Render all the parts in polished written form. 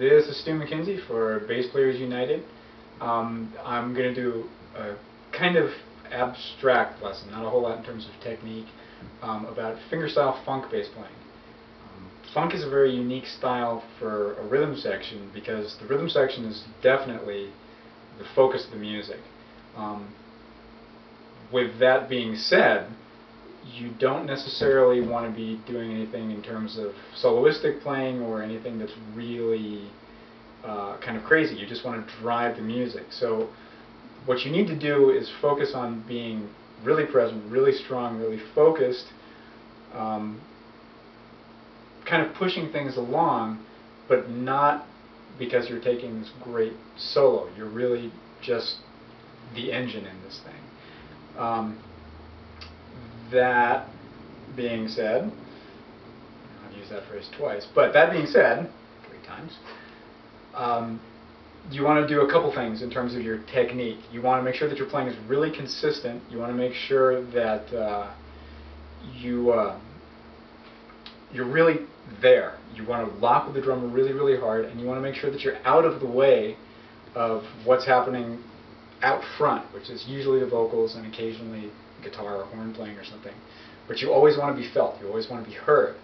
This is Stu McKinsey for Bass Players United. I'm going to do a kind of abstract lesson, not a whole lot in terms of technique, about fingerstyle funk bass playing. Funk is a very unique style for a rhythm section because the rhythm section is definitely the focus of the music. With that being said, you don't necessarily want to be doing anything in terms of soloistic playing or anything that's really kind of crazy. You just want to drive the music. So what you need to do is focus on being really present, really strong, really focused, kind of pushing things along, but not because you're taking this great solo. You're really just the engine in this thing. That being said, I've used that phrase twice, but that being said, 3 times, you want to do a couple things in terms of your technique. You want to make sure that your playing is really consistent. You want to make sure that you're really there. You want to lock with the drummer really, really hard, and you want to make sure that you're out of the way of what's happening out front, which is usually the vocals and occasionally guitar or horn playing or something. But you always want to be felt. You always want to be heard.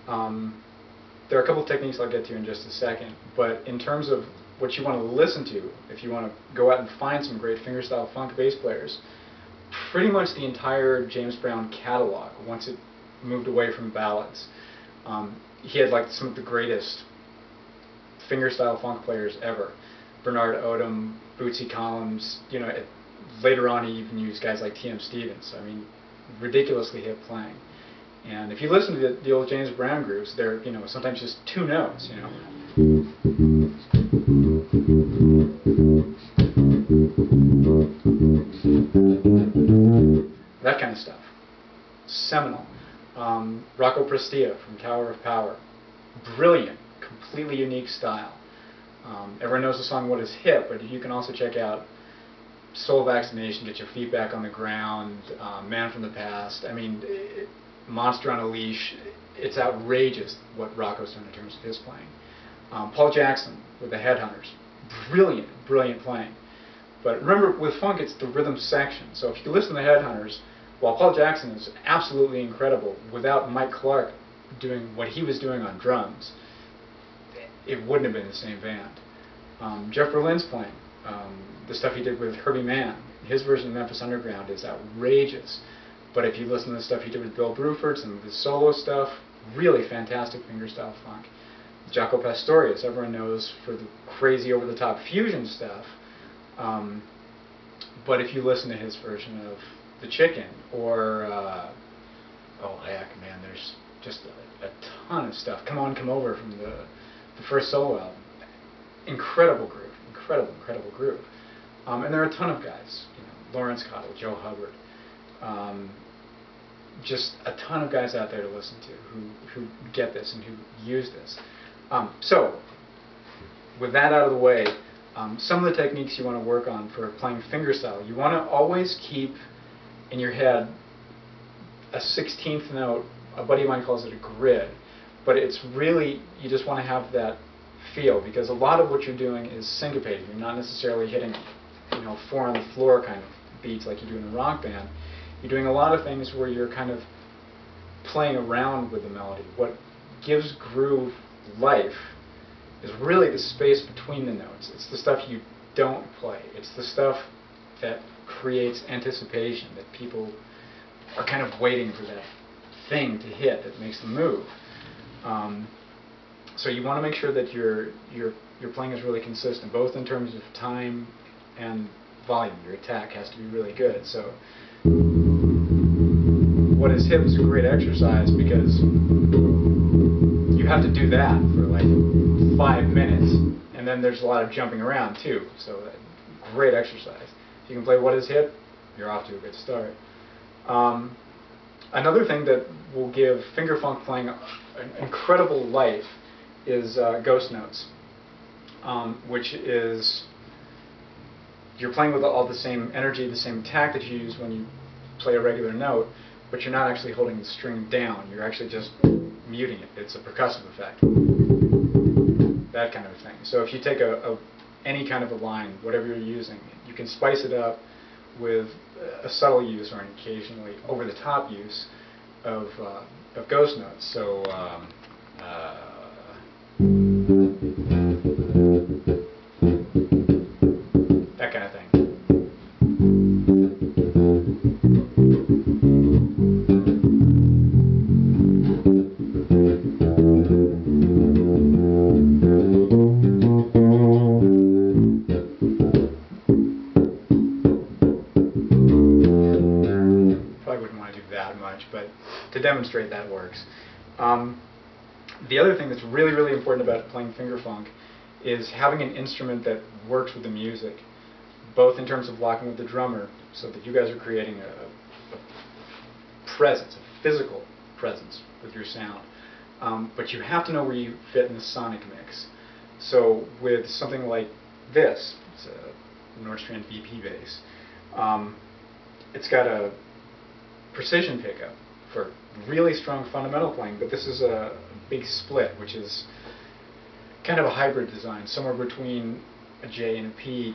There are a couple of techniques I'll get to in just a second, but in terms of what you want to listen to, if you want to go out and find some great fingerstyle funk bass players, pretty much the entire James Brown catalog, once it moved away from ballads, he had like some of the greatest fingerstyle funk players ever. Bernard Odom, Bootsy Collins, you know, later on he even used guys like T.M. Stevens. I mean, ridiculously hip playing. And if you listen to the old James Brown grooves, they're, you know, sometimes just 2 notes, you know. That kind of stuff. Seminal. Rocco Prestia from Tower of Power. Brilliant, completely unique style. Everyone knows the song What Is Hip, but you can also check out Soul Vaccination, Get Your Feet Back on the Ground, Man from the Past. I mean, Monster on a Leash. It's outrageous what Rocco's done in terms of his playing. Paul Jackson with the Headhunters. Brilliant, brilliant playing. But remember, with funk, it's the rhythm section. So if you listen to the Headhunters, while Paul Jackson is absolutely incredible, without Mike Clark doing what he was doing on drums, it wouldn't have been the same band. Jeff Berlin's playing. The stuff he did with Herbie Mann, his version of Memphis Underground is outrageous. But if you listen to the stuff he did with Bill Bruford, some of his solo stuff, really fantastic fingerstyle funk. Jaco Pastorius, everyone knows for the crazy over-the-top fusion stuff. But if you listen to his version of The Chicken, or, oh heck, man, there's just a ton of stuff. Come On, Come Over from the first solo album. Incredible groove, incredible groove. And there are a ton of guys, you know, Lawrence Cottle, Joe Hubbard, just a ton of guys out there to listen to who get this and who use this. So, with that out of the way, some of the techniques you want to work on for playing fingerstyle, you want to always keep in your head a 16th note. A buddy of mine calls it a grid, but it's really, you just want to have that feel, because a lot of what you're doing is syncopated. You're not necessarily hitting, you know, 4 on the floor kind of beats like you do in a rock band. You're doing a lot of things where you're kind of playing around with the melody. What gives groove life is really the space between the notes. It's the stuff you don't play. It's the stuff that creates anticipation, that people are kind of waiting for that thing to hit that makes them move. So you want to make sure that your playing is really consistent, both in terms of time and volume. Your attack has to be really good. So What Is Hip is a great exercise because you have to do that for like 5 minutes, and then there's a lot of jumping around too. So great exercise. If you can play What Is Hip, you're off to a good start. Another thing that will give finger funk playing an incredible life is ghost notes, which is you're playing with all the same energy, the same attack that you use when you play a regular note, but you're not actually holding the string down. You're actually just muting it. It's a percussive effect. that kind of thing. So if you take any kind of a line, whatever you're using, you can spice it up with a subtle use or an occasionally over-the-top use of ghost notes. So that kind of thing. But to demonstrate that works. The other thing that's really, really important about playing finger funk is having an instrument that works with the music, both in terms of locking with the drummer, so that you guys are creating a presence, a physical presence with your sound. But you have to know where you fit in the sonic mix. So with something like this, it's a Nordstrand VP bass, it's got a precision pickup for really strong fundamental playing, but this is a big split, which is kind of a hybrid design, somewhere between a J and a P,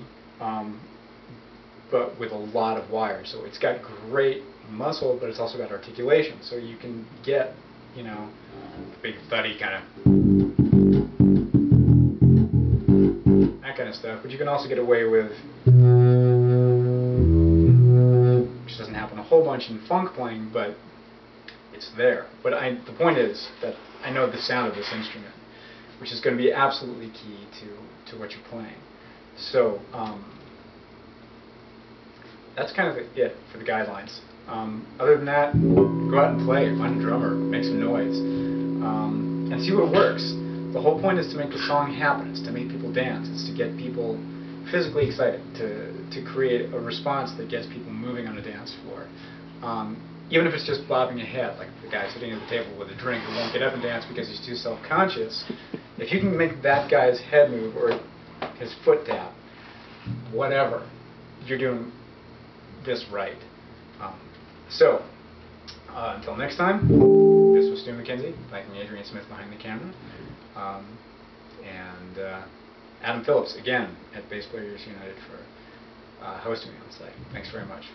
but with a lot of wires. So it's got great muscle, but it's also got articulation. So you can get, you know, big thuddy kind of, that kind of stuff, but you can also get away with, which doesn't happen a whole bunch in funk playing, but it's there. But the point is that I know the sound of this instrument, which is going to be absolutely key to what you're playing. So that's kind of it for the guidelines. Other than that, go out and play, find a drummer, make some noise, and see what works. The whole point is to make the song happen, it's to make people dance, it's to get people physically excited, to create a response that gets people moving on a dance floor. Even if it's just bobbing a head, like the guy sitting at the table with a drink who won't get up and dance because he's too self-conscious, if you can make that guy's head move or his foot tap, whatever, you're doing this right. So, until next time, this was Stu McKinsey, thanking Adrian Smith behind the camera, and Adam Phillips, again, at Bass Players United for hosting me on site. Thanks very much.